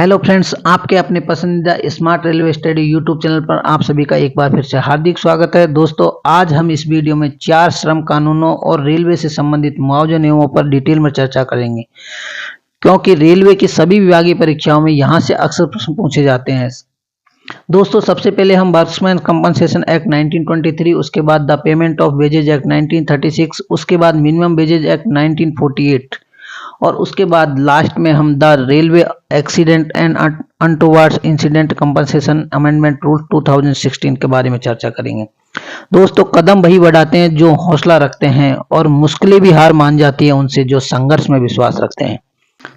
Hello friends, आपके अपने पसंदीदा smart railway study YouTube channel पर आप सभी का एक बार फिर से हार्दिक स्वागत है। दोस्तों, आज हम इस वीडियो में 4 श्रम कानूनों और रेलवे से संबंधित मुआवजा नियमों पर डिटेल में चर्चा करेंगे, क्योंकि रेलवे की सभी विभागीय परीक्षाओं में यहाँ से अक्सर प्रश्न पूछे जाते हैं। दोस्तों, सबसे पहले हम वर्कमैन कंपनसेशन एक्ट 1923, उसके बाद the payment of wages act 1936, उसके बाद मिनिमम वेजेज एक्ट 1948 और उसके बाद लास्ट में हम the railway accident and untowards incident compensation amendment rule 2016 के बारे में चर्चा करेंगे। दोस्तों, कदम वही बढ़ाते हैं जो हौसला रखते हैं और मुश्किलें भी हार मान जाती है उनसे जो संघर्ष में विश्वास रखते हैं।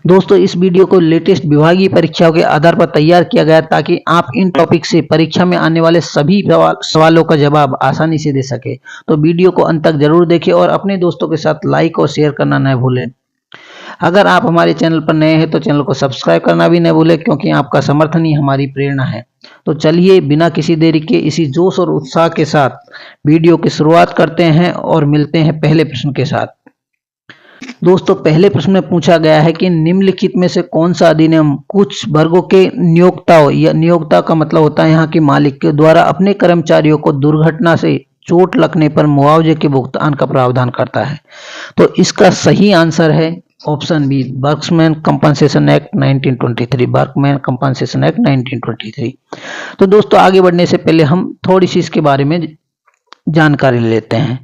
दोस्तों, इस वीडियो को लेटेस्ट विभागीय परीक्षाओं के आधार पर तैयार किया गया ताकि आप इन टॉपिक से परीक्षा में आने वाले सभी सवालों का जवाब आसानी से दे सके। तो वीडियो को अंत तक जरूर देखें और अपने दोस्तों के साथ लाइक और शेयर करना न भूलें। अगर आप हमारे चैनल पर नए हैं तो चैनल को सब्सक्राइब करना भी न भूलें, क्योंकि आपका समर्थन ही हमारी प्रेरणा है। तो चलिए बिना किसी देरी के इसी जोश और उत्साह के साथ वीडियो की शुरुआत करते हैं और मिलते हैं पहले प्रश्न के साथ। दोस्तों, पहले प्रश्न में पूछा गया है कि निम्नलिखित में से कौन सा अधिनियम कुछ वर्गों के नियोक्ताओं या नियोक्ता का मतलब होता है यहाँ के मालिक के द्वारा अपने कर्मचारियों को दुर्घटना से चोट लगने पर मुआवजे के भुगतान का प्रावधान करता है। तो इसका सही आंसर है option B, workman compensation act 1923। Workman compensation act 1923। तो दोस्तों, आगे बढ़ने से पहले हम थोड़ी सी इसके बारे में जानकारी लेते हैं।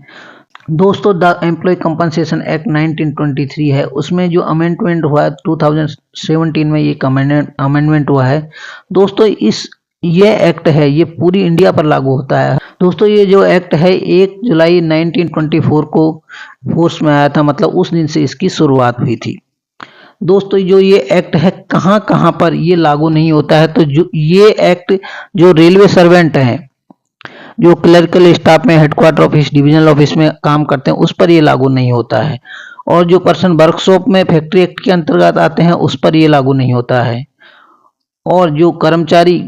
दोस्तों, द एम्प्लॉय कंपनसेशन एक्ट 1923 है, उसमें जो अमेंडमेंट हुआ है 2017 में ये अमेंडमेंट हुआ है। दोस्तों, ये एक्ट है, ये पूरी इंडिया पर लागू होता है। दोस्तों, ये जो एक्ट है 1 जुलाई 1924 को फोर्स में आया था, मतलब उस दिन से इसकी शुरुआत हुई थी। दोस्तों, जो ये एक्ट है कहाँ कहाँ पर ये लागू नहीं होता है, तो जो ये एक्ट जो रेलवे सर्वेंट हैं, जो क्लर्कल स्टाफ में हेडक्वार्टर ऑफिस, डिविजनल ऑफिस में काम करते हैं, उस पर ये लागू नहीं होता है। और जो पर्सन वर्कशॉप में फैक्ट्री एक्ट के अंतर्गत आते हैं उस पर ये लागू नहीं होता है। और जो कर्मचारी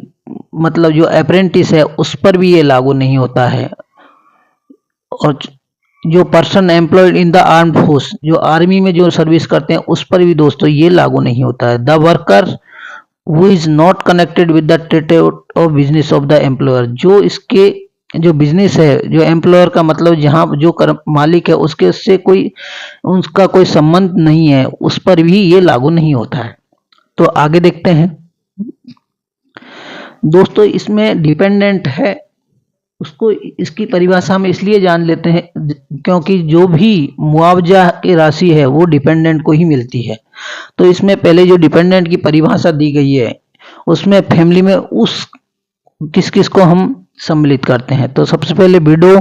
मतलब जो अप्रेंटिस है उस पर भी ये लागू नहीं होता है। और जो person employed in the armed force, जो आर्मी में जो सर्विस करते हैं उस पर भी दोस्तों ये लागू नहीं होता है। The worker who is not connected with the trade off business of the employer, जो इसके जो बिजनेस है, जो एम्प्लॉयर का मतलब जहाँ जो मालिक है उसके से कोई उसका कोई संबंध नहीं है, उस पर भी ये लागू नहीं होता है। तो आगे देखते हैं। दोस्तों, इसमें डिपेंडेंट है, उसको इसकी परिभाषा में इसलिए जान लेते हैं क्योंकि जो भी मुआवजा की राशि है वो डिपेंडेंट को ही मिलती है। तो इसमें पहले जो डिपेंडेंट की परिभाषा दी गई है उसमें फैमिली में उस किस किस को हम सम्मिलित करते हैं। तो सबसे पहले विडो,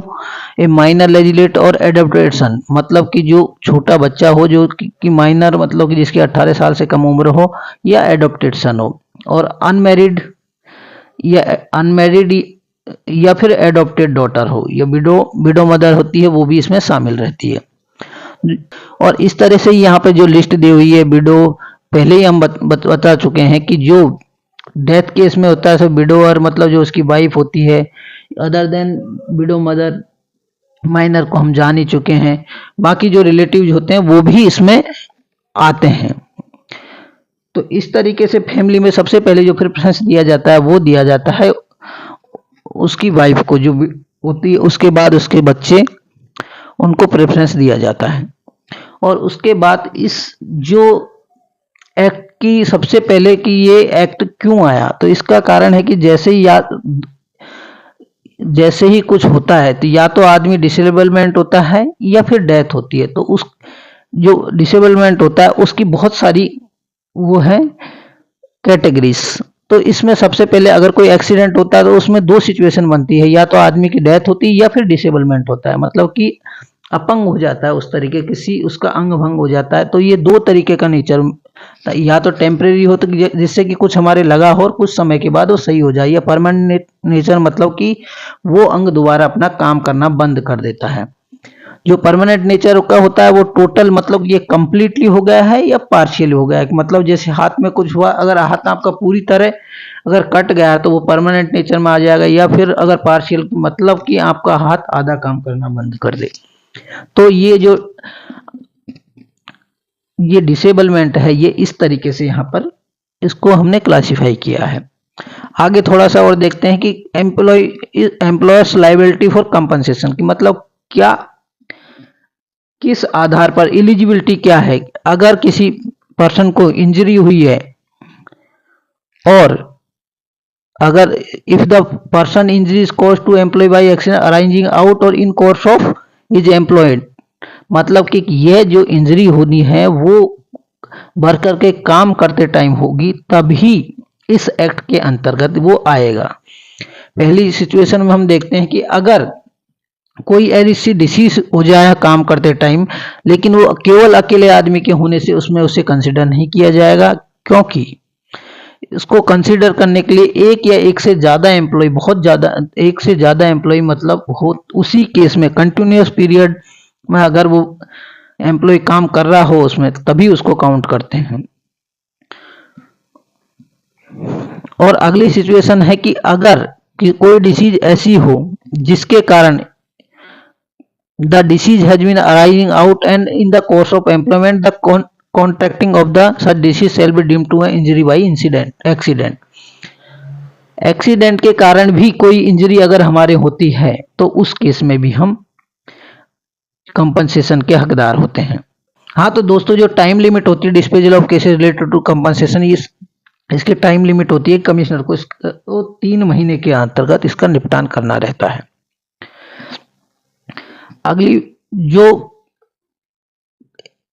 ए माइनर लेजिस्लेट और एडॉप्टेड सन, मतलब कि जो छोटा बच्चा हो, जो कि माइनर मतलब कि जिसकी 18 साल से कम उम्र हो, या एडॉप्टेड सन हो, और अनमैरिड या फिर एडॉप्टेड डॉटर हो, या विडो मदर होती है वो भी इसमें शामिल रहती है। और इस तरह से यहाँ पे जो लिस्ट दी हुई है विडो, पहले ही हम बता चुके हैं कि जो डेथ केस में होता है सब विडोअर मतलब जो उसकी वाइफ होती है, other than window mother minor को हम जान ही चुके हैं। बाकी जो रिलेटिव्स होते हैं वो भी इसमें आते हैं। तो इस तरीके से फैमिली में सबसे पहले जो प्रेफरेंस दिया जाता है वो दिया जाता है उसकी वाइफ को जो होती है, उसके बाद उसके बच्चे, उनको प्रेफरेंस दिया जाता है। और उसके बाद इस जो एक्ट की सबसे पहले कि ये एक्ट क्यों आया, तो इसका कारण है कि जैसे ही कुछ होता है तो या तो आदमी डिसेबलमेंट होता है या फिर डेथ होती है। तो उस जो डिसेबलमेंट होता है उसकी बहुत सारी वो है कैटेगरीज। तो इसमें सबसे पहले अगर कोई एक्सीडेंट होता है तो उसमें 2 सिचुएशन बनती है, या तो आदमी की डेथ होती है या फिर डिसेबलमेंट होता है, मतलब कि अपंग हो जाता है, उस तरीके किसी उसका अंग भंग हो जाता है। तो ये 2 तरीके का नेचर, या तो टेम्परेरी हो तो जिससे कि कुछ हमारे लगा हो और कुछ समय के बाद वो सही हो जाए, या परमानेंट नेचर मतलब कि वो अंग दोबारा अपना काम करना बंद कर देता है। जो परमानेंट नेचर का होता है वो टोटल मतलब ये कंप्लीटली हो गया है या पार्शियल हो गया है, मतलब जैसे हाथ में कुछ हुआ, अगर हाथ आपका पूरी तरह अगर कट गया है तो वो परमानेंट नेचर में आ जाएगा, या फिर अगर पार्शियल मतलब कि आपका हाथ आधा काम करना बंद कर दे। तो ये डिसेबलमेंट है, ये इस तरीके से यहाँ पर इसको हमने क्लासिफाई किया है। आगे थोड़ा सा और देखते हैं कि एम्प्लॉयर्स लायबिलिटी फॉर कंपनसेशन की मतलब क्या, किस आधार पर एलिजिबिलिटी क्या है। अगर किसी पर्सन को इंजरी हुई है और अगर if the person injury is cause to employ by accident arising out और in course of is employed, मतलब कि यह जो इंजरी होनी है वो वर्कर के काम करते टाइम होगी, तभी इस एक्ट के अंतर्गत वो आएगा। पहली सिचुएशन में हम देखते हैं कि अगर कोई ऐसी डिसीज हो जाए काम करते टाइम, लेकिन वो केवल अकेले आदमी के होने से उसमें उसे कंसिडर नहीं किया जाएगा, क्योंकि इसको कंसिडर करने के लिए एक या एक से ज्यादा एम्प्लॉय, बहुत ज्यादा एक से ज्यादा एम्प्लॉय मतलब हो, उसी केस में कंटिन्यूअस पीरियड में अगर वो एम्प्लॉय काम कर रहा हो उसमें, तभी उसको काउंट करते हैं। और अगली सिचुएशन है कि अगर कोई डिसीज ऐसी हो जिसके कारण the disease has been arising out and in the course of employment the contracting of the such disease shall be deemed to an injury by accident। Accident के कारण भी कोई इंजरी अगर हमारे होती है तो उस केस में भी हम कंपनसेशन के हकदार होते हैं। हाँ, तो दोस्तों जो टाइम लिमिट होती है disposal of cases related to compensation, इसके टाइम लिमिट होती है कमिश्नर को, तो 3 महीने के अंतर्गत इसका निपटान करना रहता है। अगली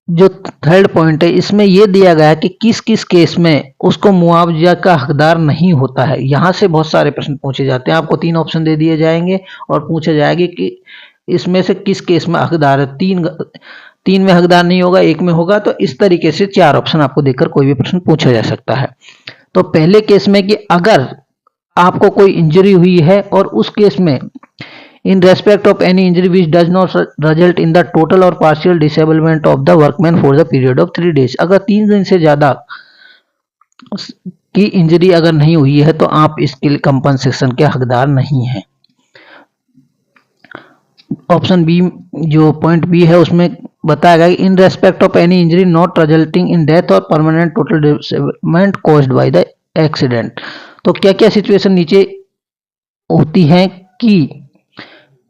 जो थर्ड पॉइंट है, इसमें यह दिया गया है कि किस किस केस में उसको मुआवजा का हकदार नहीं होता है। यहां से बहुत सारे प्रश्न पूछे जाते हैं, आपको 3 ऑप्शन दे दिए जाएंगे और पूछा जाएगा कि इसमें से किस केस में हकदार है। 3 में हकदार नहीं होगा, 1 में होगा, तो इस तरीके से 4 ऑप्शन आपको देकर कोई भी प्रश्न पूछा जा सकता है। तो पहले केस में कि अगर आपको कोई इंजरी हुई है और उस केस में in respect of any injury which does not result in the total or partial disablement of the workman for the period of 3 days, अगर 3 दिन से ज्यादा की इंजरी अगर नहीं हुई है तो आप इसके लिए कंपनसेशन के हकदार नहीं हैं। ऑप्शन बी, जो पॉइंट बी है, उसमें बताया गया in respect of any injury not resulting in death और permanent total disablement caused by the accident. तो क्या क्या सिचुएशन नीचे होती है कि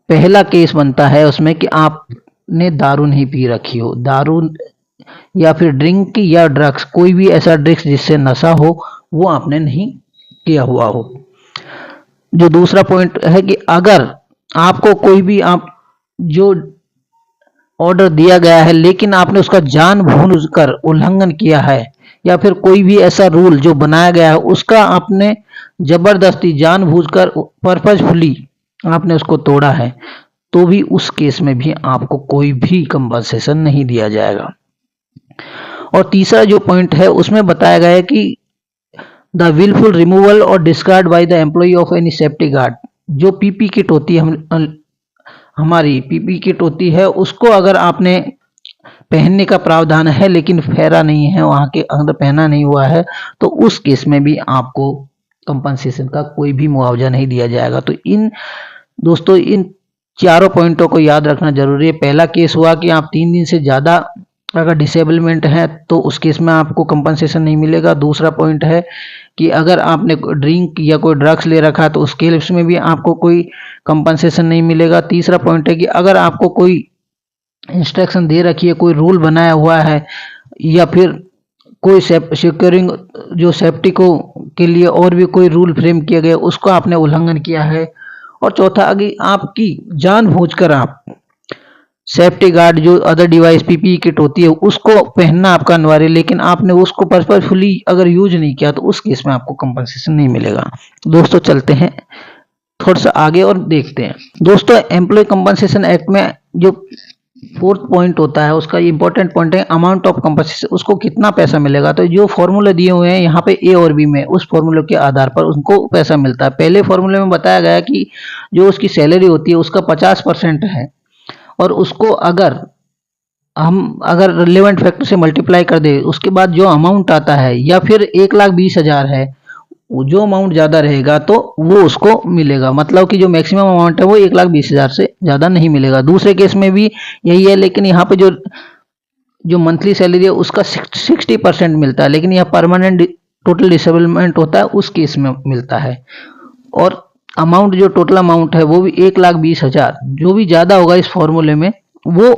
पहला केस बनता है उसमें कि आपने दारू नहीं पी रखी हो, दारू या फिर ड्रिंक या ड्रग्स, कोई भी ऐसा ड्रिंक्स जिससे नशा हो वो आपने नहीं किया हुआ हो। जो दूसरा पॉइंट है कि अगर आपको कोई भी आप जो ऑर्डर दिया गया है लेकिन आपने उसका जानबूझकर उल्लंघन किया है, या फिर कोई भी ऐसा रूल जो बनाया गया है उसका आपने जबरदस्ती जानबूझकर पर्पजफुली आपने उसको तोड़ा है, तो भी उस केस में भी आपको कोई भी कंपनसेशन नहीं दिया जाएगा। और तीसरा जो पॉइंट है उसमें बताया गया है कि द विलफुल रिमूवल और discard by the employ of any safety guard, जो पीपी किट होती है, हमारी पीपी किट होती है, उसको अगर आपने पहनने का प्रावधान है लेकिन फेरा नहीं है, वहां के अंदर पहना नहीं हुआ है, तो उस केस में भी आपको कंपनसेशन का कोई भी मुआवजा नहीं दिया जाएगा। तो दोस्तों इन चारों पॉइंटों को याद रखना जरूरी है। पहला केस हुआ कि आप 3 दिन से ज्यादा अगर डिसेबलमेंट है तो उस केस में आपको कंपनसेशन नहीं मिलेगा। दूसरा पॉइंट है कि अगर आपने ड्रिंक या कोई ड्रग्स ले रखा तो उस केस में भी आपको कोई कंपनसेशन नहीं मिलेगा। तीसरा पॉइंट है कि अगर आपको कोई इंस्ट्रक्शन दे रखी है, कोई रूल बनाया हुआ है, या फिर कोई सिक्योरिंग जो सेफ्टी को के लिए और भी कोई रूल फ्रेम किया गया, उसको आपने उल्लंघन किया है। और चौथा, अगर आपकी जानबूझकर आप सेफ्टी गार्ड जो अदर डिवाइस पीपीई किट होती है उसको पहनना आपका अनिवार्य, लेकिन आपने उसको पर्पजफुली अगर यूज नहीं किया तो उस केस में आपको कंपनसेशन नहीं मिलेगा। दोस्तों चलते हैं थोड़ा सा आगे और देखते हैं। दोस्तों एम्प्लॉय कंपनसेशन एक्ट में जो 4th पॉइंट होता है उसका इंपॉर्टेंट पॉइंट है अमाउंट ऑफ कंपनसेशन, उसको कितना पैसा मिलेगा। तो जो फॉर्मूले दिए हुए हैं यहाँ पे ए और बी में, उस फॉर्मूले के आधार पर उनको पैसा मिलता है। पहले फॉर्मूले में बताया गया कि जो उसकी सैलरी होती है उसका 50% है, और उसको अगर हम रिलेवेंट फैक्टर से मल्टीप्लाई कर दे उसके बाद जो अमाउंट आता है, या फिर 1,20,000 है, जो अमाउंट ज्यादा रहेगा तो वो उसको मिलेगा। मतलब कि जो मैक्सिमम अमाउंट है वो 1,20,000 से ज्यादा नहीं मिलेगा। दूसरे केस में भी यही है, लेकिन यहाँ पे जो मंथली सैलरी है उसका 60% मिलता है, लेकिन यह परमानेंट टोटल डिसेबलमेंट होता है उस केस में मिलता है। और अमाउंट जो टोटल अमाउंट है वो भी 1,20,000, जो भी ज़्यादा होगा इस फॉर्मूले में वो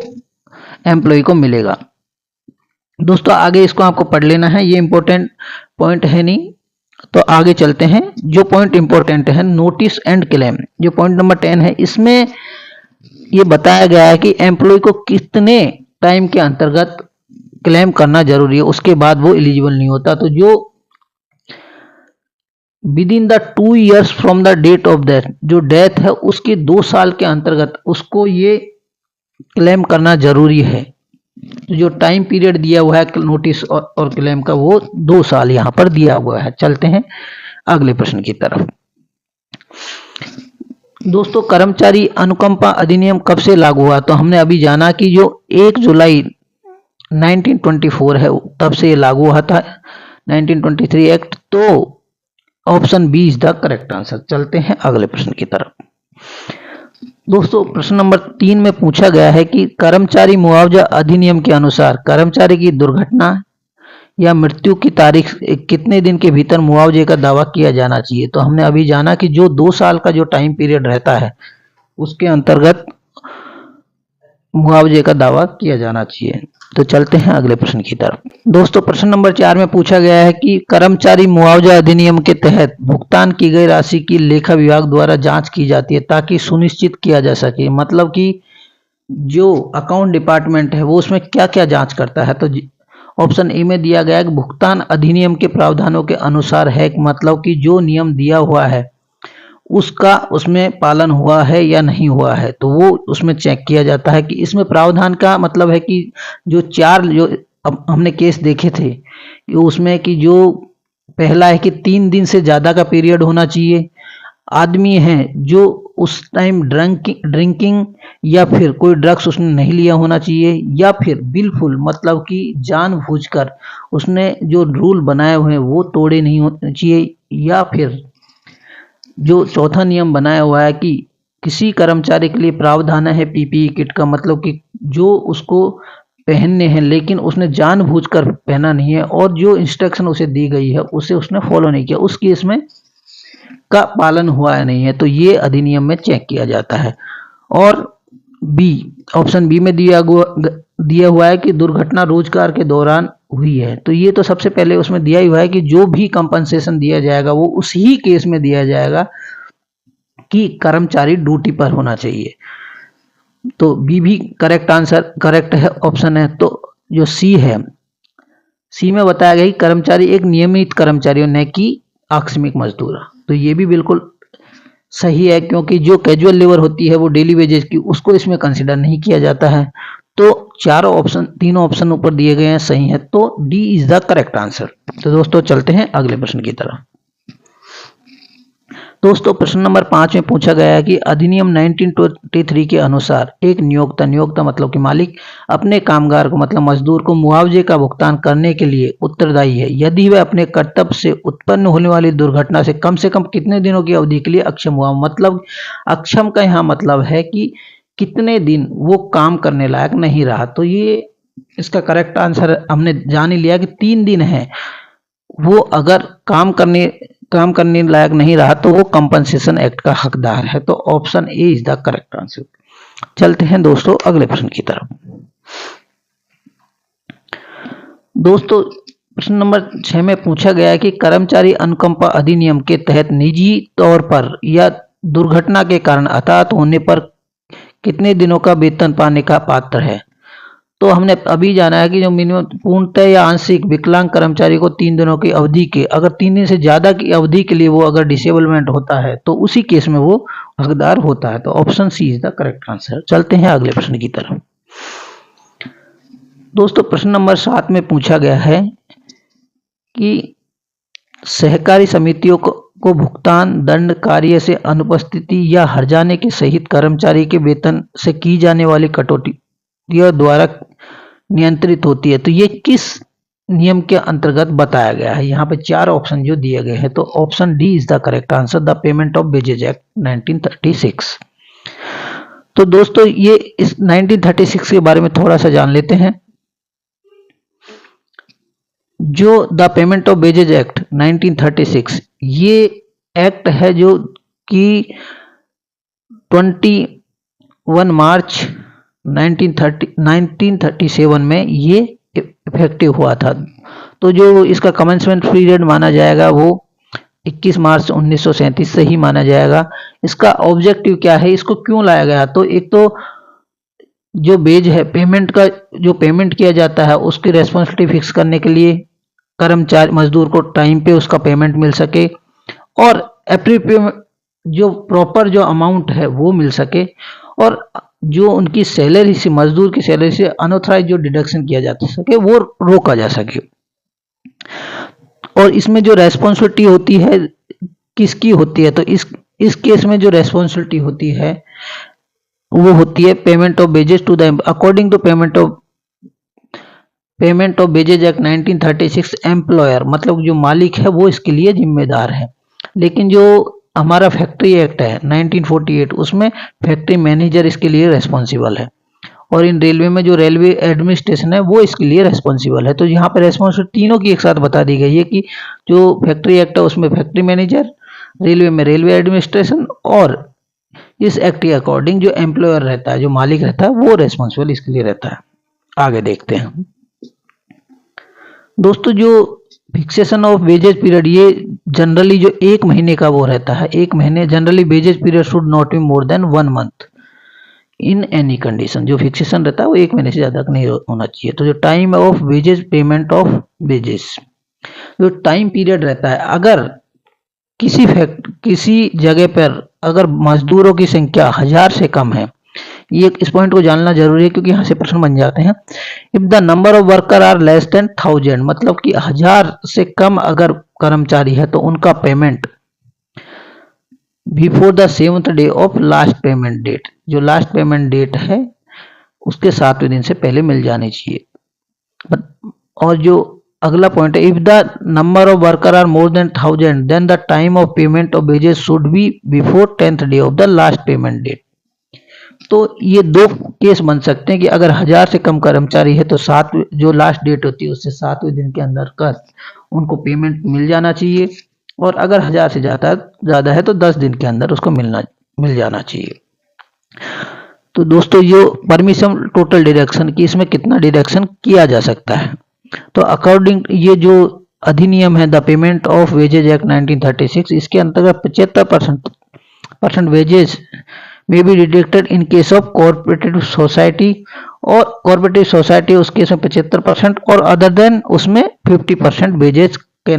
एम्प्लॉय को मिलेगा। दोस्तों आगे इसको आपको पढ़ लेना है, ये इंपॉर्टेंट पॉइंट है नहीं, तो आगे चलते हैं। जो पॉइंट इंपॉर्टेंट है, नोटिस एंड क्लेम, जो पॉइंट नंबर 10 है, इसमें ये बताया गया है कि एम्प्लॉय को कितने टाइम के अंतर्गत क्लेम करना जरूरी है, उसके बाद वो एलिजिबल नहीं होता। तो जो within the 2 years from the date of death, जो डेथ है उसके 2 साल के अंतर्गत उसको ये क्लेम करना जरूरी है। तो जो टाइम पीरियड दिया हुआ है नोटिस और क्लेम का वो 2 साल यहाँ पर दिया हुआ है। चलते हैं अगले प्रश्न की तरफ। दोस्तों कर्मचारी अनुकंपा अधिनियम कब से लागू हुआ? तो हमने अभी जाना कि जो 1 जुलाई 1924 है तब से ये लागू हुआ था, 1923 एक्ट। तो option B is the correct answer. चलते हैं अगले प्रश्न की तरफ। दोस्तों प्रश्न नंबर 3 में पूछा गया है कि कर्मचारी मुआवजा अधिनियम के अनुसार कर्मचारी की दुर्घटना या मृत्यु की तारीख कितने दिन के भीतर मुआवजे का दावा किया जाना चाहिए? तो हमने अभी जाना कि जो 2 साल का जो टाइम पीरियड रहता है उसके अंतर्गत मुआवजे का दावा किया जाना चाहिए। तो चलते हैं अगले प्रश्न की तरफ। दोस्तों प्रश्न नंबर 4 में पूछा गया है कि कर्मचारी मुआवजा अधिनियम के तहत भुगतान की गई राशि की लेखा विभाग द्वारा जांच की जाती है ताकि सुनिश्चित किया जा सके। मतलब कि जो अकाउंट डिपार्टमेंट है वो उसमें क्या क्या जांच करता है? तो ऑप्शन ए में दिया गया है कि भुगतान अधिनियम के प्रावधानों के अनुसार है, मतलब कि जो नियम दिया हुआ है उसका उसमें पालन हुआ है या नहीं हुआ है, तो वो उसमें चेक किया जाता है। कि इसमें प्रावधान का मतलब है कि जो 4 जो हमने केस देखे थे कि उसमें कि जो पहला है कि 3 दिन से ज़्यादा का पीरियड होना चाहिए, आदमी हैं जो उस टाइम ड्रिंकिंग या फिर कोई ड्रग्स उसने नहीं लिया होना चाहिए, या फिर बिल्कुल मतलब कि जानबूझकर उसने जो रूल बनाए हुए हैं वो तोड़े नहीं होने चाहिए, या फिर जो चौथा नियम बनाया हुआ है कि किसी कर्मचारी के लिए प्रावधान है पीपीई किट का, मतलब कि जो उसको पहनने हैं लेकिन उसने जानबूझकर पहना नहीं है और जो इंस्ट्रक्शन उसे दी गई है उसे उसने फॉलो नहीं किया, उस केस में का पालन हुआ है नहीं है, तो ये अधिनियम में चेक किया जाता है। और बी, ऑप्शन बी में दिया हुआ है कि दुर्घटना रोजगार के दौरान हुई है, तो ये तो सबसे पहले उसमें दिया ही हुआ है कि जो भी कंपनसेशन दिया जाएगा वो उसी केस में दिया जाएगा कि कर्मचारी ड्यूटी पर होना चाहिए। तो बी भी करेक्ट आंसर करेक्ट है ऑप्शन है। तो जो सी है, सी में बताया गया कि कर्मचारी एक नियमित कर्मचारी हो, न कि आकस्मिक मजदूर, तो ये भी बिल्कुल सही है क्योंकि जो कैजुअल लेबर होती है वो डेली वेजेस की, उसको इसमें कंसिडर नहीं किया जाता है। तो तीनों ऑप्शन ऊपर दिए गए हैं सही है, तो D is the correct answer. तो दोस्तों चलते हैं अगले प्रश्न की तरफ। दोस्तों प्रश्न नंबर 5 में पूछा गया है कि अधिनियम 1923 के अनुसार एक नियोक्ता मतलब कि मालिक अपने कामगार को मतलब मजदूर को मुआवजे का भुगतान करने के लिए उत्तरदायी है यदि वह अपने कर्तव्य से उत्पन्न होने वाली दुर्घटना से कम कितने दिनों की अवधि के लिए अक्षम हुआ। मतलब अक्षम का यहाँ मतलब है कि कितने दिन वो काम करने लायक नहीं रहा। तो ये इसका करेक्ट आंसर हमने जान ही लिया कि 3 दिन है, वो अगर काम करने लायक नहीं रहा तो वो कंपनसेशन एक्ट का हकदार है। तो option A is the correct answer. चलते हैं दोस्तों अगले प्रश्न की तरफ। दोस्तों प्रश्न नंबर 6 में पूछा गया है कि कर्मचारी अनुकंपा अधिनियम के तहत निजी तौर पर या दुर्घटना के कारण हताहत होने पर कितने दिनों का वेतन पाने का पात्र है। तो हमने अभी जाना है कि जो मिनिमम पूर्णतः या आंशिक विकलांग कर्मचारी को 3 दिनों की अवधि के अगर 3 दिन से ज्यादा की अवधि के लिए वो अगर डिसेबलमेंट होता है तो उसी केस में वो हकदार होता है। तो option C is the correct answer. चलते हैं अगले प्रश्न की तरफ। दोस्तों प्रश्न नंबर 7 में पूछा गया है कि सहकारी समितियों को भुगतान दंड कार्य से अनुपस्थिति या हर्जाने के सहित कर्मचारी के वेतन से की जाने वाली कटौती द्वारा नियंत्रित होती है। तो ये किस नियम के अंतर्गत बताया गया है? यहाँ पे 4 ऑप्शन जो दिए गए हैं, तो option D is the correct answer, the payment of wages act 1936। तो दोस्तों ये इस 1936 के बारे में थोड़ा सा जान लेते हैं। जो the payment of wages act 1936, ये एक्ट है जो कि 21 मार्च 1937 में ये इफेक्टिव हुआ था। तो जो इसका कमेंसमेंट पीरियड माना जाएगा वो 21 मार्च 1937 से ही माना जाएगा। इसका ऑब्जेक्टिव क्या है, इसको क्यों लाया गया? तो एक तो जो बेज है पेमेंट का, जो पेमेंट किया जाता है उसकी रेस्पॉन्सिबिलिटी फिक्स करने के लिए कर्मचारी मजदूर को टाइम पे उसका पेमेंट मिल सके, और जो प्रॉपर जो अमाउंट है वो मिल सके, और जो उनकी सैलरी से, मजदूर की सैलरी से अनऑथराइज जो डिडक्शन किया जा सके वो रोका जा सके। और इसमें जो रेस्पॉन्सिबिलिटी होती है किसकी होती है? तो इस केस में जो रेस्पॉन्सिबिलिटी होती है वो होती है payment of wages to the, according to payment of wages act 1936, employer मतलब जो मालिक है वो इसके लिए जिम्मेदार है। लेकिन जो हमारा फैक्ट्री एक्ट है 1948, उसमें फैक्ट्री मैनेजर इसके लिए रेस्पॉन्सिबल है, और इन रेलवे में जो रेलवे एडमिनिस्ट्रेशन है वो इसके लिए रेस्पॉन्सिबल है। तो यहाँ पर रेस्पॉन्सिबिलिटी तीनों की एक साथ बता दी गई है कि जो फैक्ट्री एक्ट है उसमें फैक्ट्री मैनेजर, रेलवे में रेलवे एडमिनिस्ट्रेशन, और इस एक्ट के अकॉर्डिंग जो एम्प्लॉयर रहता है, जो मालिक रहता है, वो रेस्पॉन्सिबल इसके लिए रहता है। आगे देखते हैं दोस्तों, जो फिक्सेशन ऑफ वेजेज पीरियड, ये जनरली जो 1 महीने का वो रहता है, 1 महीने generally wages period should not be more than 1 month in any condition. जो फिक्सेशन रहता है वो 1 महीने से ज्यादा नहीं होना चाहिए। तो जो time of wages, payment of wages, जो टाइम पीरियड रहता है, अगर किसी जगह पर अगर मजदूरों की संख्या 1000 से कम है, ये इस पॉइंट को जानना जरूरी है क्योंकि यहाँ से प्रश्न बन जाते हैं। If the number of worker are less than 1000, मतलब कि 1000 से कम अगर कर्मचारी है तो उनका payment before the 7th day of last payment date, जो लास्ट पेमेंट डेट है उसके 7वें दिन से पहले मिल जानी चाहिए। और जो अगला पॉइंट है, if the number of worker are more than 1000 then the time of payment of wages should be before 10th day of the last payment date. तो ये 2 केस बन सकते हैं कि अगर 1000 से कम कर्मचारी है तो 7 जो लास्ट डेट होती है उससे 7वें दिन के अंदर का उनको पेमेंट मिल जाना चाहिए, और अगर 1000 से ज्यादा है तो 10 दिन के अंदर उसको मिल जाना चाहिए। तो दोस्तों, ये परमिशन टोटल डिडक्शन की, इसमें कितना डिडक्शन किया जा सकता है? तो अकॉर्डिंग ये जो अधिनियम है the payment of wages act 1936, इसके अंतर्गत 75% wages may be deducted in case of cooperative society, और कोऑपरेटिव सोसाइटी उस केस में 75%, और अदर देन उसमें 50% वेजेज के,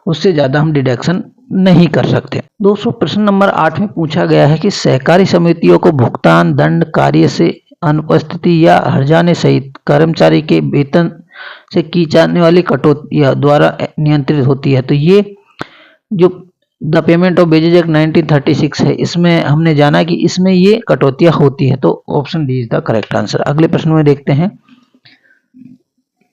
उससे ज्यादा हम डिडक्शन नहीं कर सकते। दोस्तों, प्रश्न नंबर 8 में पूछा गया है कि सहकारी समितियों को भुगतान दंड, कार्य से अनुपस्थिति या हर्जाने सहित कर्मचारी के वेतन से की जाने वाली कटौती द्वारा नियंत्रित होती है। तो ये जो the payment of wages act 1936 है, इसमें हमने जाना कि इसमें ये कटौतियां होती है। तो option D is the correct answer. अगले प्रश्न में देखते हैं।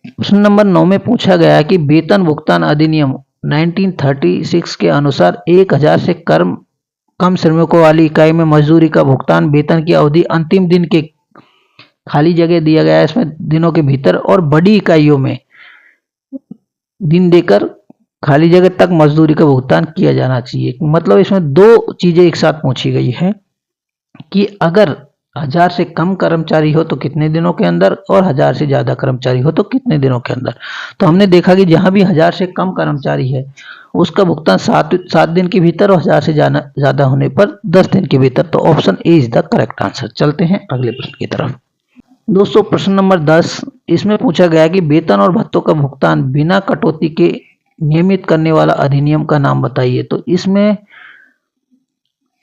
प्रश्न नंबर 9 में पूछा गया है कि वेतन भुगतान अधिनियम 1936 के अनुसार 1000 से कम श्रमिकों वाली इकाई में मजदूरी का भुगतान वेतन की अवधि अंतिम दिन के खाली जगह दिया गया है इसमें दिनों के भीतर, और बड़ी इकाइयों में दिन देकर खाली जगह तक मजदूरी का भुगतान किया जाना चाहिए। मतलब इसमें 2 चीजें एक साथ पूछी गई है कि अगर 1000 से कम कर्मचारी हो तो कितने दिनों के अंदर, और 1000 से ज्यादा कर्मचारी हो तो कितने दिनों के अंदर। तो हमने देखा कि जहां भी 1000 से कम कर्मचारी है उसका भुगतान 7 दिन के भीतर, और 1000 से ज्यादा होने पर 10 दिन के भीतर। तो option A is the correct answer. चलते हैं अगले प्रश्न की तरफ। दोस्तों, प्रश्न नंबर 10, इसमें पूछा गया कि वेतन और भत्तों का भुगतान बिना कटौती के नियमित करने वाला अधिनियम का नाम बताइए। तो इसमें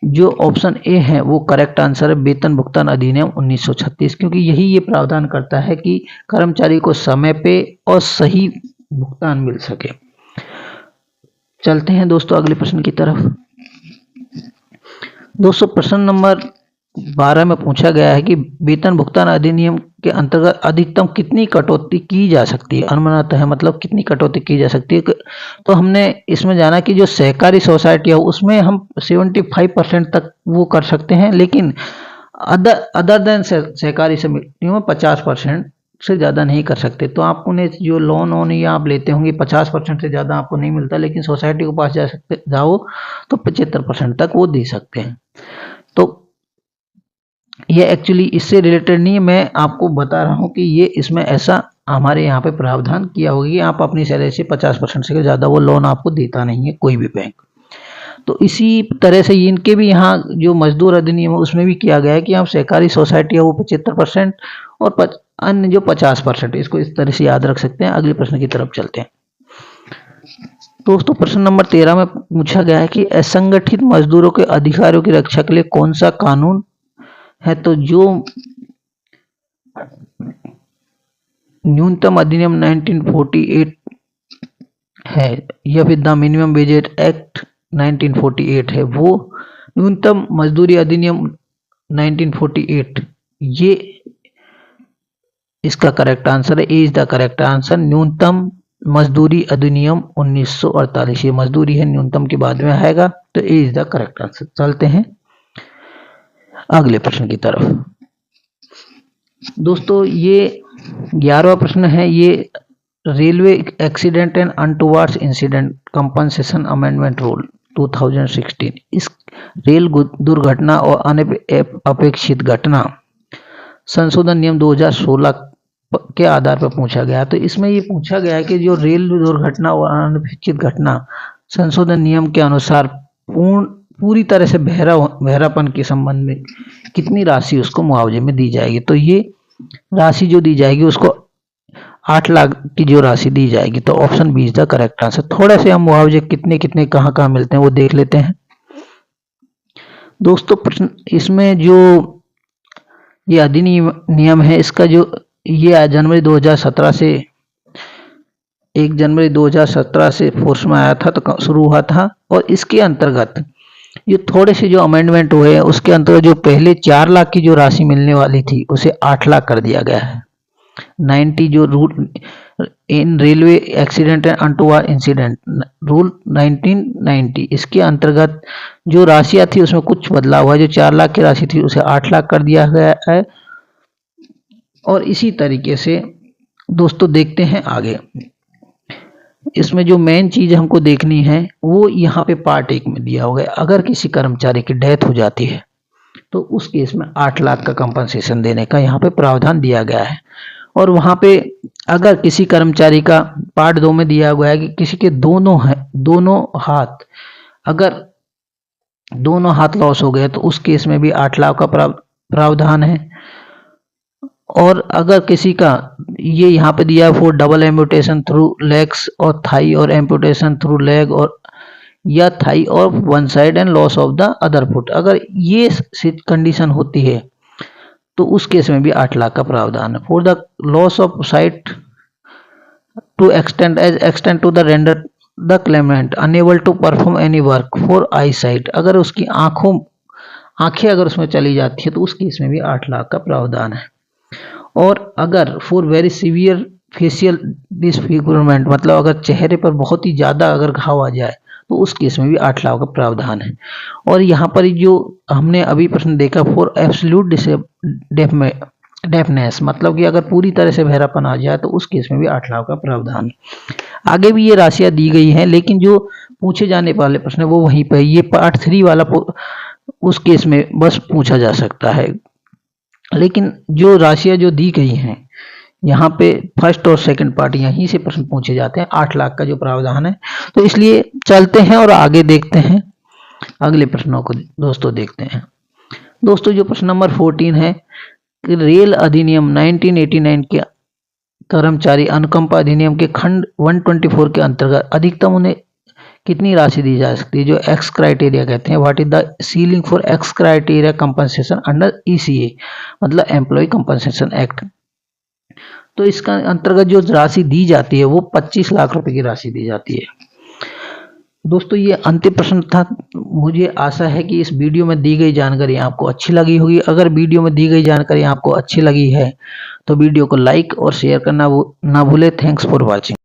जो ऑप्शन ए है वो करेक्ट आंसर है, वेतन भुगतान अधिनियम 1936, क्योंकि यही ये प्रावधान करता है कि कर्मचारी को समय पे और सही भुगतान मिल सके। चलते हैं दोस्तों अगले प्रश्न की तरफ। दोस्तों, प्रश्न नंबर 12 में पूछा गया है कि वेतन भुगतान अधिनियम के अंतर्गत अधिकतम कितनी कटौती की जा सकती है। अनुमानतः है, मतलब कितनी कटौती की जा सकती है। तो हमने इसमें जाना कि जो सहकारी सोसाइटी है उसमें हम 75% तक वो कर सकते हैं, लेकिन अदर देन सहकारी समितियों में 50% से ज़्यादा नहीं कर सकते। तो आपको ने जो लोन या आप लेते होंगे 50% से ज़्यादा आपको नहीं मिलता, लेकिन सोसाइटी के पास जाओ तो 75% तक वो दे सकते हैं। तो ये एक्चुअली इससे रिलेटेड नहीं है, मैं आपको बता रहा हूँ कि ये इसमें ऐसा हमारे यहाँ पे प्रावधान किया होगा कि आप अपनी सैलरी से 50% से ज़्यादा वो लोन आपको देता नहीं है कोई भी बैंक। तो इसी तरह से इनके भी यहाँ जो मजदूर अधिनियम है उसमें भी किया गया है कि आप सहकारी सोसाइटी है वो 75% और अन्य जो 50%, इसको इस तरह से याद रख सकते हैं। अगले प्रश्न की तरफ चलते हैं। दोस्तों प्रश्न नंबर 13 में पूछा गया है कि असंगठित मजदूरों के अधिकारों की रक्षा के लिए कौन सा कानून है। तो जो न्यूनतम अधिनियम 1948 है या फिर द मिनिमम वेज एक्ट 1948 है, वो न्यूनतम मजदूरी अधिनियम 1948 ये इसका करेक्ट आंसर है। ए इज द करेक्ट आंसर। न्यूनतम मजदूरी अधिनियम 1948 ये मजदूरी है, न्यूनतम के बाद में आएगा, तो ए इज द करेक्ट आंसर। चलते हैं अगले प्रश्न की तरफ। दोस्तों ये 11वां प्रश्न है, ये railway accident and untowards incident compensation amendment rule 2016 इस रेल दुर्घटना और अनपेक्षित घटना संशोधन नियम 2016 के आधार पर पूछा गया। तो इसमें ये पूछा गया है कि जो रेल दुर्घटना और अनपेक्षित घटना संशोधन नियम के अनुसार पूरी तरह से बहरापन के संबंध में कितनी राशि उसको मुआवजे में दी जाएगी। तो ये राशि जो दी जाएगी उसको 8 लाख की जो राशि दी जाएगी। तो option B is the correct answer. थोड़ा से हम मुआवजे कितने कितने कहाँ मिलते हैं वो देख लेते हैं। दोस्तों प्रश्न इसमें जो ये अधिनियम है इसका जो ये जनवरी 2017 से 1 जनवरी 2017 से फोर्स में आया था, तो शुरू हुआ था। और इसके अंतर्गत ये थोड़े से जो अमेंडमेंट हुए हैं उसके अंतर्गत जो पहले 4 लाख की जो राशि मिलने वाली थी उसे 8 लाख कर दिया गया है। 90 जो rule in railway accident and untoward incident rule 1990 इसके अंतर्गत जो राशियां थी उसमें कुछ बदलाव हुआ। जो 4 लाख की राशि थी उसे 8 लाख कर दिया गया है। और इसी तरीके से दोस्तों देखते हैं आगे। इसमें जो मेन चीज हमको देखनी है वो यहाँ पे पार्ट 1 में दिया होगा। अगर किसी कर्मचारी की डेथ हो जाती है तो उस केस में 8 लाख का कंपनसेशन देने का यहाँ पे प्रावधान दिया गया है। और वहां पे अगर किसी कर्मचारी का पार्ट 2 में दिया हुआ है कि किसी के दोनों हाथ लॉस हो गए तो उस केस में भी 8 लाख का प्रावधान है। और अगर किसी का ये यहाँ पे दिया for double amputation through legs और थाई और एम्पुटेशन थ्रू लेग और या थाई और one side and loss of the other foot, अगर ये कंडीशन होती है तो उस केस में भी 8 लाख का प्रावधान है। For the loss of sight to extend to the render the claimant unable to perform any work for eyesight, अगर उसकी आंखें अगर उसमें चली जाती है तो उस केस में भी 8 लाख का प्रावधान है। और अगर for very severe facial disfigurement, मतलब अगर चेहरे पर बहुत ही ज़्यादा अगर घाव आ जाए तो उस केस में भी 8 लाख का प्रावधान है। और यहाँ पर जो हमने अभी प्रश्न देखा फॉर एब्सोल्यूट डेफनेस, मतलब कि अगर पूरी तरह से बहरापन आ जाए तो उस केस में भी 8 लाख का प्रावधान है। आगे भी ये राशियाँ दी गई हैं, लेकिन जो पूछे जाने वाले प्रश्न है वो वहीं पर, ये पार्ट 3 वाला उस केस में बस पूछा जा सकता है। लेकिन जो राशियाँ जो दी गई हैं यहाँ पे फर्स्ट और सेकंड पार्ट यहीं से प्रश्न पूछे जाते हैं। 8 लाख का जो प्रावधान है, तो इसलिए चलते हैं और आगे देखते हैं अगले प्रश्नों को। दोस्तों देखते हैं दोस्तों जो प्रश्न नंबर 14 है कि रेल अधिनियम 1989 के कर्मचारी अनुकंपा अधिनियम के खंड 124 के अंतर्गत अधिकतम उन्हें कितनी राशि दी जा सकती है, जो एक्स क्राइटेरिया कहते हैं। What is the ceiling for x criteria compensation under ECA, मतलब एम्प्लॉय कंपनसेशन एक्ट। तो इसका अंतर्गत जो राशि दी जाती है वो 25 लाख रुपए की राशि दी जाती है। दोस्तों ये अंतिम प्रश्न था। मुझे आशा है कि इस वीडियो में दी गई जानकारी आपको अच्छी लगी होगी। अगर वीडियो में दी गई जानकारी आपको अच्छी लगी है तो वीडियो को लाइक और शेयर करना ना भूले। Thanks for watching.